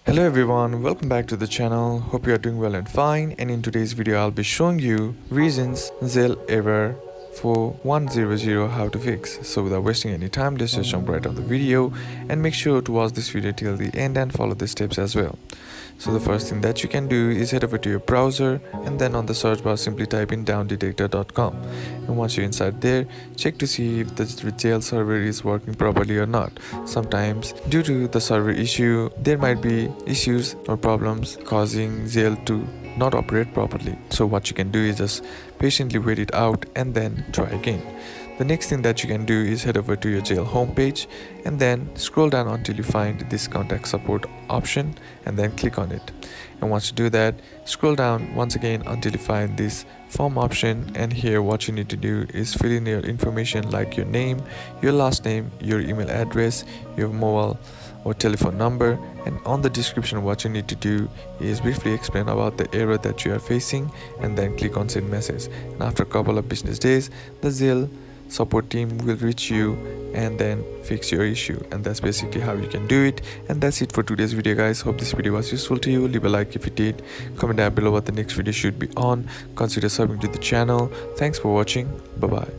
Hello everyone, welcome back to the channel. Hope you are doing well and fine, and in today's video I'll be showing you reasons Zelle error for 100 how to fix. So without wasting any time, let's just jump right on the video and make sure to watch this video till the end and follow the steps as well. So the first thing that you can do is head over to your browser and then on the search bar simply type in downdetector.com, and once you're inside there, check to see if the Zelle server is working properly or not. Sometimes due to the server issue there might be issues or problems causing Zelle to not operate properly. So what you can do is just patiently wait it out and then try again. The next thing that you can do is head over to your Zelle homepage and then scroll down until you find this contact support option and then click on it. And once you do that, scroll down once again until you find this form option, and here what you need to do is fill in your information like your name, your last name, your email address, your mobile or telephone number, and on the description what you need to do is briefly explain about the error that you are facing and then click on send message. And after a couple of business days, the Zelle support team will reach you and then fix your issue, and that's basically how you can do it. And that's it for today's video, guys. Hope this video was useful to you. Leave a like if you did, comment down below what the next video should be on, consider subbing to the channel. Thanks for watching. Bye bye.